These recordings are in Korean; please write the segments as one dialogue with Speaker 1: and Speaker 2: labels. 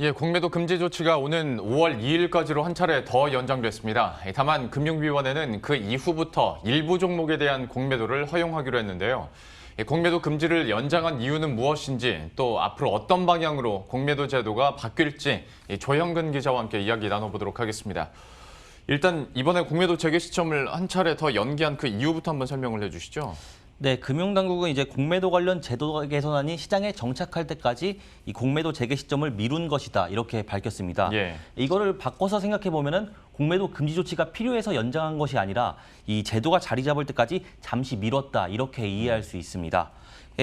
Speaker 1: 예, 공매도 금지 조치가 오는 5월 2일까지로 한 차례 더 연장됐습니다. 다만 금융위원회는 그 이후부터 일부 종목에 대한 공매도를 허용하기로 했는데요. 공매도 금지를 연장한 이유는 무엇인지 또 앞으로 어떤 방향으로 공매도 제도가 바뀔지 조형근 기자와 함께 이야기 나눠보도록 하겠습니다. 일단 이번에 공매도 재개 시점을 한 차례 더 연기한 그 이유부터 한번 설명을 해주시죠.
Speaker 2: 네, 금융당국은 이제 공매도 관련 제도 개선안이 시장에 정착할 때까지 이 공매도 재개 시점을 미룬 것이다 이렇게 밝혔습니다.
Speaker 1: 예.
Speaker 2: 이거를 바꿔서 생각해 보면은 공매도 금지 조치가 필요해서 연장한 것이 아니라 이 제도가 자리 잡을 때까지 잠시 미뤘다 이렇게 이해할 수 있습니다.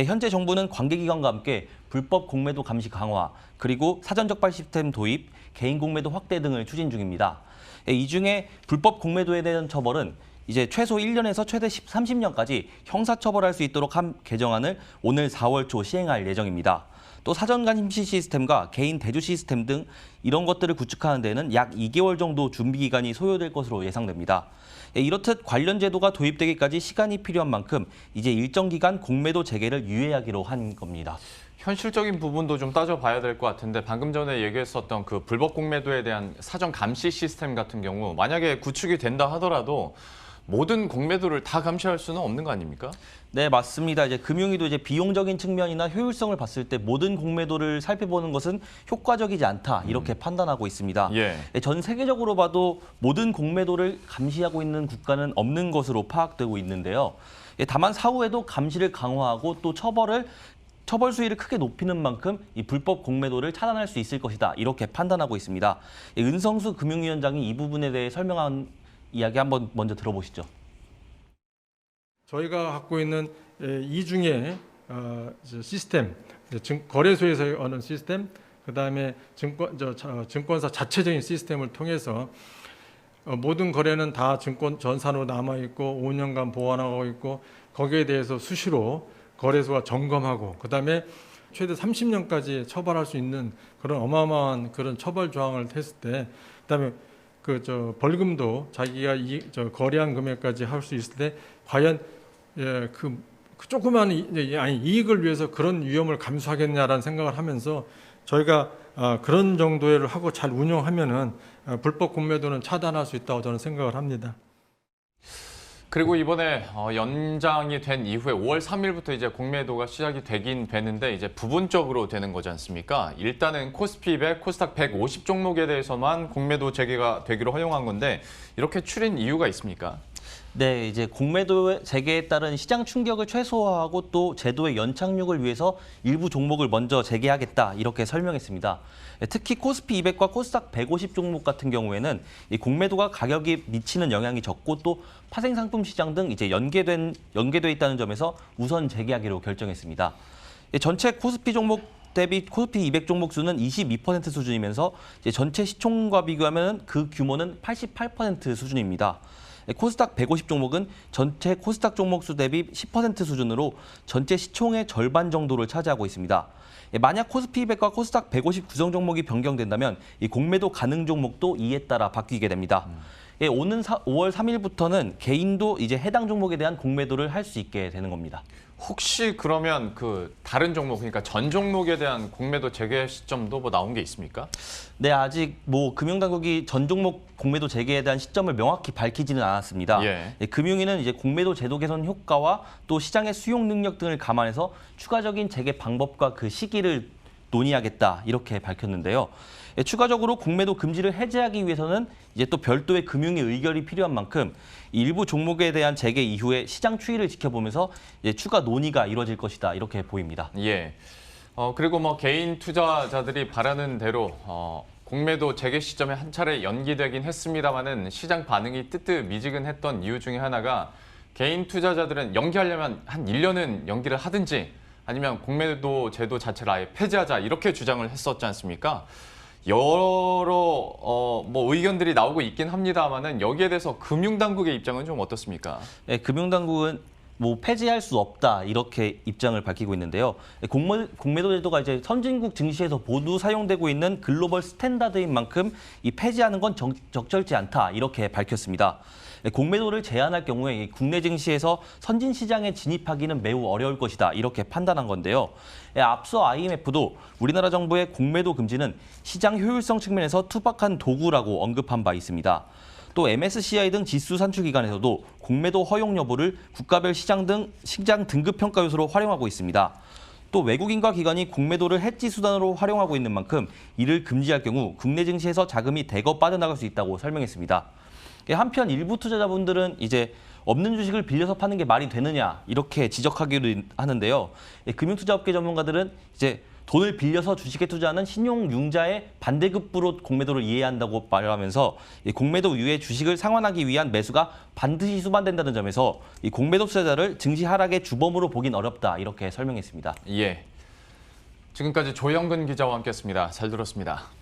Speaker 2: 현재 정부는 관계기관과 함께 불법 공매도 감시 강화, 그리고 사전 적발 시스템 도입, 개인 공매도 확대 등을 추진 중입니다. 이 중에 불법 공매도에 대한 처벌은 이제 최소 1년에서 최대 30년까지 형사처벌할 수 있도록 한 개정안을 오늘 4월 초 시행할 예정입니다. 또 사전 감시 시스템과 개인 대주 시스템 등 이런 것들을 구축하는 데에는 약 2개월 정도 준비 기간이 소요될 것으로 예상됩니다. 이렇듯 관련 제도가 도입되기까지 시간이 필요한 만큼 이제 일정 기간 공매도 재개를 유예하기로 한 겁니다.
Speaker 1: 현실적인 부분도 좀 따져봐야 될 것 같은데 방금 전에 얘기했었던 그 불법 공매도에 대한 사전 감시 시스템 같은 경우 만약에 구축이 된다 하더라도 모든 공매도를 다 감시할 수는 없는 거 아닙니까?
Speaker 2: 네, 맞습니다. 이제 금융위도 이제 비용적인 측면이나 효율성을 봤을 때 모든 공매도를 살펴보는 것은 효과적이지 않다 이렇게 판단하고 있습니다.
Speaker 1: 예.
Speaker 2: 전 세계적으로 봐도 모든 공매도를 감시하고 있는 국가는 없는 것으로 파악되고 있는데요. 다만 사후에도 감시를 강화하고 또 처벌 수위를 크게 높이는 만큼 이 불법 공매도를 차단할 수 있을 것이다 이렇게 판단하고 있습니다. 은성수 금융위원장이 이 부분에 대해 설명한 이야기 한번 먼저 들어보시죠.
Speaker 3: 저희가 갖고 있는 이 중에 시스템, 거래소에서 하는 시스템, 그다음에 증권사 자체적인 시스템을 통해서 모든 거래는 다 증권 전산으로 남아 있고 5년간 보관하고 있고 거기에 대해서 수시로 거래소가 점검하고 그다음에 최대 30년까지 처벌할 수 있는 그런 어마어마한 그런 처벌 조항을 했을 때 그다음에 벌금도 자기가 거래한 금액까지 할 수 있을 때 과연 그 조그만 이익을 위해서 그런 위험을 감수하겠냐라는 생각을 하면서 저희가 그런 정도를 하고 잘 운영하면은 불법 공매도는 차단할 수 있다고 저는 생각을 합니다.
Speaker 1: 그리고 이번에 연장이 된 이후에 5월 3일부터 이제 공매도가 시작이 되긴 되는데 이제 부분적으로 되는 거지 않습니까? 일단은 코스피 100, 코스닥 150 종목에 대해서만 공매도 재개가 되기로 허용한 건데 이렇게 추린 이유가 있습니까?
Speaker 2: 네, 이제 공매도 재개에 따른 시장 충격을 최소화하고 또 제도의 연착륙을 위해서 일부 종목을 먼저 재개하겠다 이렇게 설명했습니다. 특히 코스피 200과 코스닥 150 종목 같은 경우에는 이 공매도가 가격에 미치는 영향이 적고 또 파생 상품 시장 등 이제 연계돼 있다는 점에서 우선 재개하기로 결정했습니다. 전체 코스피 종목 대비 코스피 200 종목 수는 22% 수준이면서 이제 전체 시총과 비교하면 그 규모는 88% 수준입니다. 코스닥 150 종목은 전체 코스닥 종목 수 대비 10% 수준으로 전체 시총의 절반 정도를 차지하고 있습니다. 만약 코스피 200과 코스닥 150 구성 종목이 변경된다면 이 공매도 가능 종목도 이에 따라 바뀌게 됩니다. 오는 5월 3일부터는 개인도 이제 해당 종목에 대한 공매도를 할 수 있게 되는 겁니다.
Speaker 1: 혹시 그러면 그 다른 종목, 그러니까 전 종목에 대한 공매도 재개 시점도 뭐 나온 게 있습니까?
Speaker 2: 네, 아직 금융당국이 전 종목 공매도 재개에 대한 시점을 명확히 밝히지는 않았습니다.
Speaker 1: 예.
Speaker 2: 금융위는 이제 공매도 제도 개선 효과와 또 시장의 수용 능력 등을 감안해서 추가적인 재개 방법과 그 시기를 논의하겠다 이렇게 밝혔는데요. 추가적으로 공매도 금지를 해제하기 위해서는 이제 또 별도의 금융위 의결이 필요한 만큼 일부 종목에 대한 재개 이후에 시장 추이를 지켜보면서 이제 추가 논의가 이루어질 것이다 이렇게 보입니다.
Speaker 1: 예. 그리고 뭐 개인 투자자들이 바라는 대로 공매도 재개 시점에 한 차례 연기되긴 했습니다만은 시장 반응이 뜨뜻미지근했던 이유 중에 하나가 개인 투자자들은 연기하려면 한 1년은 연기를 하든지 아니면 공매도 제도 자체를 아예 폐지하자 이렇게 주장을 했었지 않습니까? 여러 뭐 의견들이 나오고 있긴 합니다만은 여기에 대해서 금융당국의 입장은 좀 어떻습니까?
Speaker 2: 네, 금융당국은 폐지할 수 없다 이렇게 입장을 밝히고 있는데요. 공매도 제도가 이제 선진국 증시에서 모두 사용되고 있는 글로벌 스탠다드인 만큼 이 폐지하는 건 적절치 않다 이렇게 밝혔습니다. 공매도를 제한할 경우에 국내 증시에서 선진 시장에 진입하기는 매우 어려울 것이다 이렇게 판단한 건데요. 앞서 IMF도 우리나라 정부의 공매도 금지는 시장 효율성 측면에서 투박한 도구라고 언급한 바 있습니다. 또 MSCI 등 지수 산출기관에서도 공매도 허용 여부를 국가별 시장 등급 평가 요소로 활용하고 있습니다. 또 외국인과 기관이 공매도를 해지 수단으로 활용하고 있는 만큼 이를 금지할 경우 국내 증시에서 자금이 대거 빠져나갈 수 있다고 설명했습니다. 한편 일부 투자자분들은 이제 없는 주식을 빌려서 파는 게 말이 되느냐 이렇게 지적하기도 하는데요. 금융투자업계 전문가들은 이제 돈을 빌려서 주식에 투자하는 신용융자의 반대급부로 공매도를 이해한다고 말하면서 공매도 이후에 주식을 상환하기 위한 매수가 반드시 수반된다는 점에서 이 공매도 투자자를 증시 하락의 주범으로 보긴 어렵다 이렇게 설명했습니다.
Speaker 1: 예. 지금까지 조영근 기자와 함께했습니다. 잘 들었습니다.